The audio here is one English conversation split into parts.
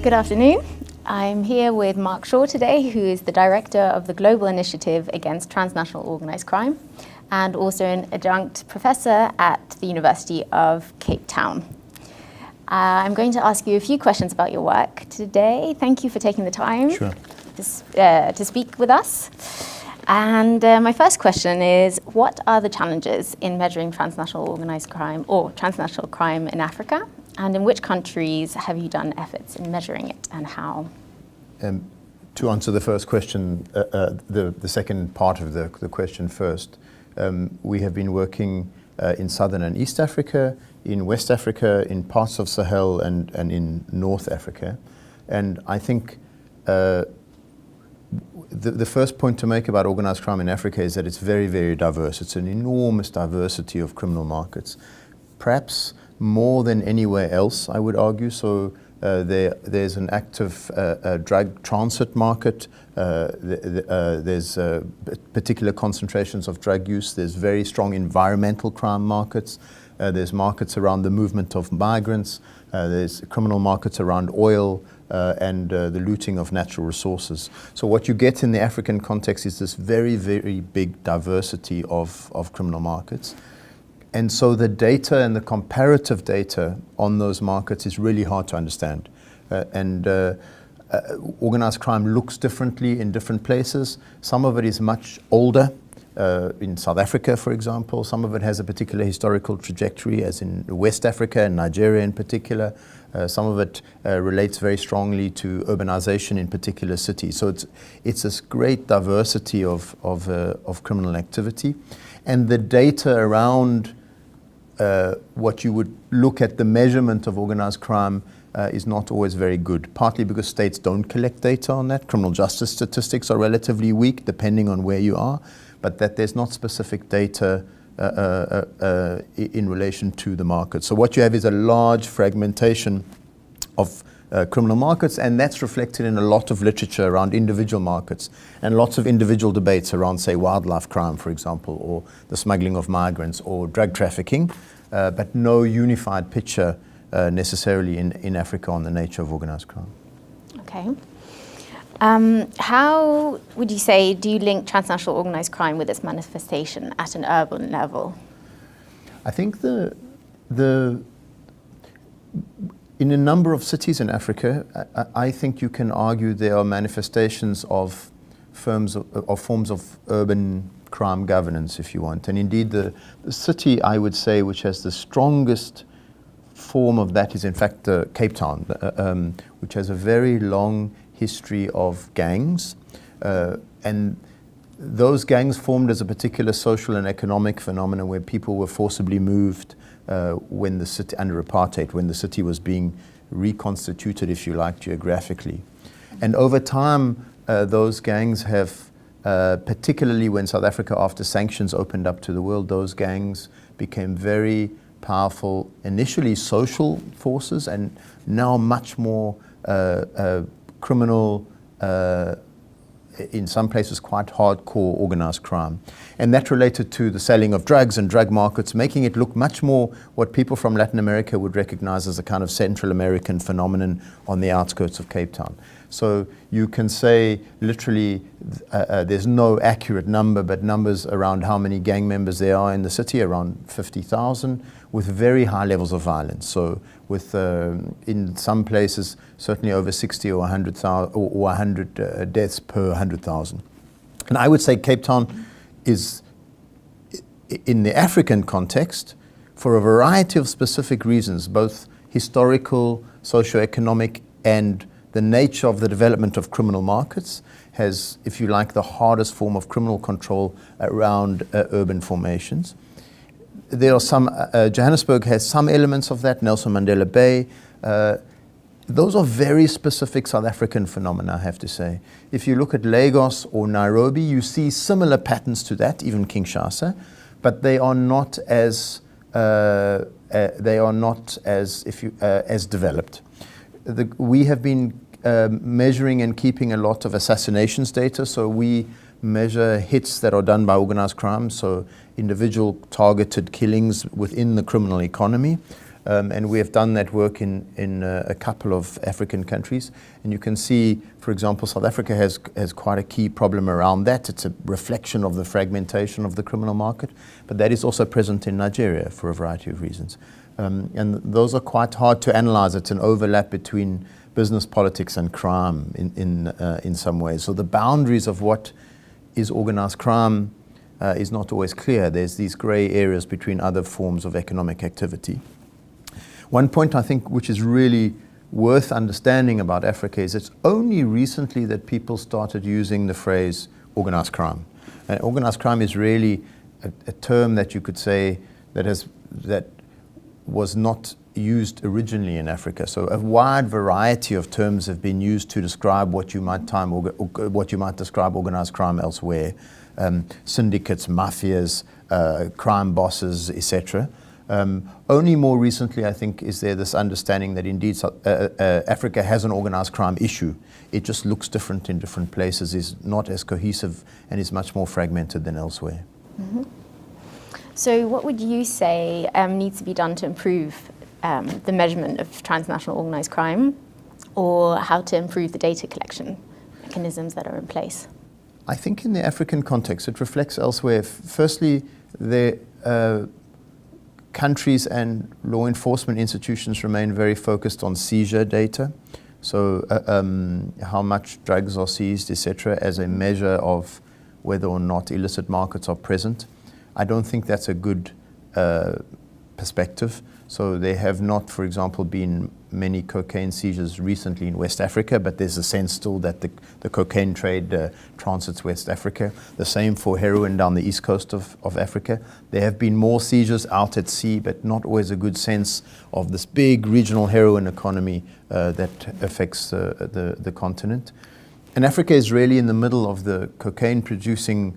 Good afternoon. I'm here with Mark Shaw today, who is the Director of the Global Initiative Against Transnational Organised Crime and also an adjunct professor at the University of Cape Town. I'm going to ask you a few questions about your work today. Thank you for taking the time to speak with us. And my first question is, what are the challenges in measuring transnational organised crime or transnational crime in Africa? And in which countries have you done efforts in measuring it, and how? To answer the first question, the second part of the question first, we have been working in Southern and East Africa, in West Africa, in parts of Sahel and in North Africa. And I think the first point to make about organised crime in Africa is that it's very, very diverse. It's an enormous diversity of criminal markets, perhaps more than anywhere else, I would argue. So there's an active drug transit market. There's particular concentrations of drug use. There's very strong environmental crime markets. There's markets around the movement of migrants. There's criminal markets around oil and the looting of natural resources. So what you get in the African context is this very, very big diversity of criminal markets. And so the data and the comparative data on those markets is really hard to understand. Organized crime looks differently in different places. Some of it is much older, in South Africa, for example. Some of it has a particular historical trajectory, as in West Africa and Nigeria in particular. Some of it relates very strongly to urbanization in particular cities. So it's this great diversity of criminal activity. And the data around what you would look at the measurement of organized crime is not always very good, partly because states don't collect data on that. Criminal justice statistics are relatively weak, depending on where you are, but that there's not specific data in relation to the market. So what you have is a large fragmentation of criminal markets, and that's reflected in a lot of literature around individual markets and lots of individual debates around, say, wildlife crime, for example, or the smuggling of migrants or drug trafficking, but no unified picture necessarily in Africa on the nature of organized crime. Okay. How would you say, do you link transnational organized crime with its manifestation at an urban level? I think in a number of cities in Africa, I think you can argue there are manifestations of forms of urban crime governance, if you want. And indeed, the city, I would say, which has the strongest form of that is, in fact, Cape Town, which has a very long history of gangs. And those gangs formed as a particular social and economic phenomenon where people were forcibly moved when the city, under apartheid, when the city was being reconstituted, if you like, geographically. And over time, those gangs have, particularly when South Africa, after sanctions opened up to the world, those gangs became very powerful, initially social forces, and now much more criminal, in some places quite hardcore organized crime. And that related to the selling of drugs and drug markets, making it look much more what people from Latin America would recognize as a kind of Central American phenomenon on the outskirts of Cape Town. So you can say literally there's no accurate number, but numbers around how many gang members there are in the city, around 50,000, with very high levels of violence. So with, in some places, certainly over 60 or 100,000 or 100 deaths per 100,000. And I would say Cape Town is, in the African context, for a variety of specific reasons, both historical, socio-economic, and the nature of the development of criminal markets, has, if you like, the hardest form of criminal control around urban formations. There are some, Johannesburg has some elements of that, Nelson Mandela Bay. Those are very specific South African phenomena, I have to say. If you look at Lagos or Nairobi, you see similar patterns to that, even Kinshasa, but they are not as developed. We have been measuring and keeping a lot of assassinations data, so we measure hits that are done by organized crime, so individual targeted killings within the criminal economy. And we have done that work in a couple of African countries. And you can see, for example, South Africa has quite a key problem around that. It's a reflection of the fragmentation of the criminal market, but that is also present in Nigeria for a variety of reasons. And those are quite hard to analyze. It's an overlap between business, politics, and crime in some ways. So the boundaries of what is organized crime is not always clear. There's these gray areas between other forms of economic activity. One point I think which is really worth understanding about Africa is it's only recently that people started using the phrase organized crime. And organized crime is really a term that you could say that was not used originally in Africa. So a wide variety of terms have been used to describe what you might describe organized crime elsewhere. Syndicates, mafias, crime bosses, etc. Only more recently, I think, is there this understanding that indeed Africa has an organized crime issue. It just looks different in different places, is not as cohesive, and is much more fragmented than elsewhere. Mm-hmm. So what would you say needs to be done to improve the measurement of transnational organized crime, or how to improve the data collection mechanisms that are in place? I think in the African context, it reflects elsewhere. Firstly, the countries and law enforcement institutions remain very focused on seizure data. So how much drugs are seized, etc., as a measure of whether or not illicit markets are present. I don't think that's a good perspective. So there have not, for example, been many cocaine seizures recently in West Africa, but there's a sense still that the cocaine trade transits West Africa. The same for heroin down the east coast of Africa. There have been more seizures out at sea, but not always a good sense of this big regional heroin economy that affects the continent. And Africa is really in the middle of the cocaine producing,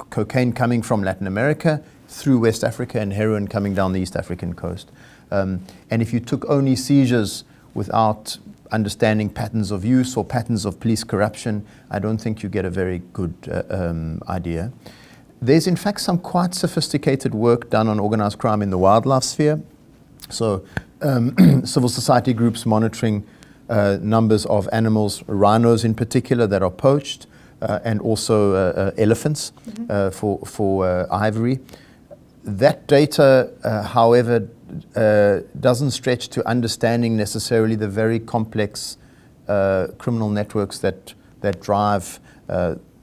cocaine coming from Latin America through West Africa and heroin coming down the East African coast. And if you took only seizures without understanding patterns of use or patterns of police corruption, I don't think you get a very good idea. There's in fact some quite sophisticated work done on organized crime in the wildlife sphere. So civil society groups monitoring numbers of animals, rhinos in particular, that are poached, and also elephants for ivory. That data, however, doesn't stretch to understanding necessarily the very complex criminal networks that drive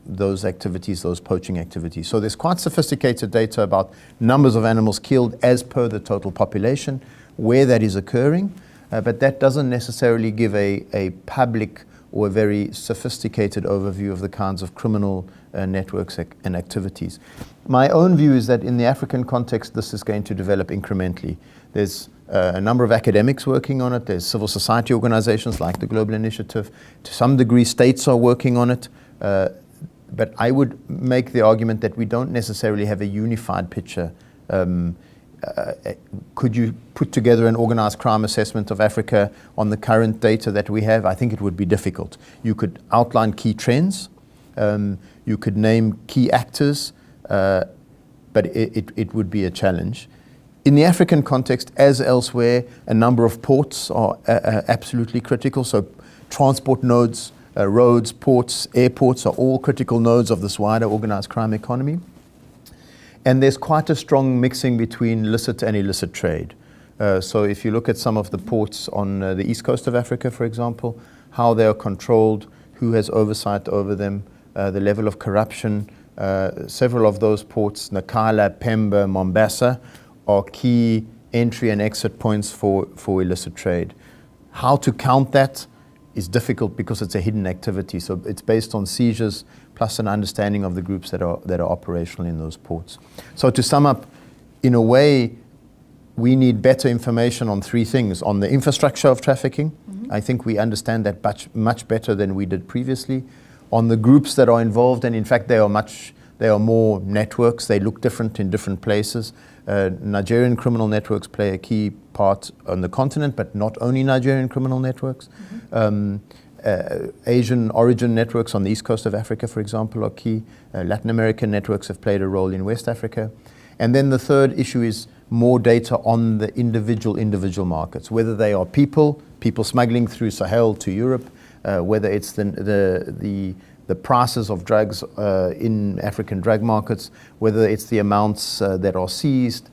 those activities, those poaching activities. So there's quite sophisticated data about numbers of animals killed as per the total population, where that is occurring, but that doesn't necessarily give a public or a very sophisticated overview of the kinds of criminal networks and activities. My own view is that in the African context, this is going to develop incrementally. There's a number of academics working on it. There's civil society organizations like the Global Initiative. To some degree, states are working on it. But I would make the argument that we don't necessarily have a unified picture. Could you put together an organized crime assessment of Africa on the current data that we have? I think it would be difficult. You could outline key trends. You could name key actors, but it would be a challenge. In the African context, as elsewhere, a number of ports are absolutely critical. So transport nodes, roads, ports, airports are all critical nodes of this wider organized crime economy. And there's quite a strong mixing between licit and illicit trade. So if you look at some of the ports on the east coast of Africa, for example, how they are controlled, who has oversight over them, the level of corruption. Several of those ports, Nakala, Pemba, Mombasa, are key entry and exit points for illicit trade. How to count that is difficult because it's a hidden activity. So it's based on seizures plus an understanding of the groups that are operational in those ports. So to sum up, in a way, we need better information on three things. On the infrastructure of trafficking, I think we understand that much better than we did previously. On the groups that are involved, and in fact they are more networks, they look different in different places. Nigerian criminal networks play a key part on the continent, but not only Nigerian criminal networks. Asian origin networks on the east coast of Africa, for example, are key. Latin American networks have played a role in West Africa. And then the third issue is more data on the individual markets, whether they are people smuggling through Sahel to Europe, whether it's the prices of drugs in African drug markets, whether it's the amounts that are seized.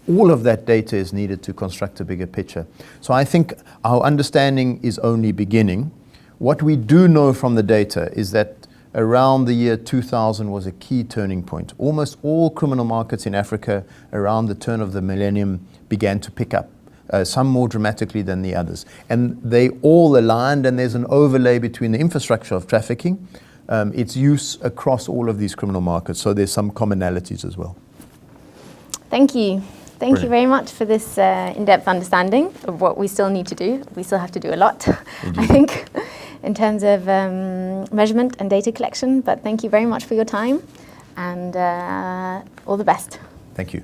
All of that data is needed to construct a bigger picture. So I think our understanding is only beginning. What we do know from the data is that around the year 2000 was a key turning point. Almost all criminal markets in Africa around the turn of the millennium began to pick up, some more dramatically than the others. And they all aligned, and there's an overlay between the infrastructure of trafficking, its use across all of these criminal markets. So there's some commonalities as well. Thank you. Thank you very much for this in-depth understanding of what we still need to do. We still have to do a lot, I think, in terms of measurement and data collection. But thank you very much for your time, and all the best. Thank you.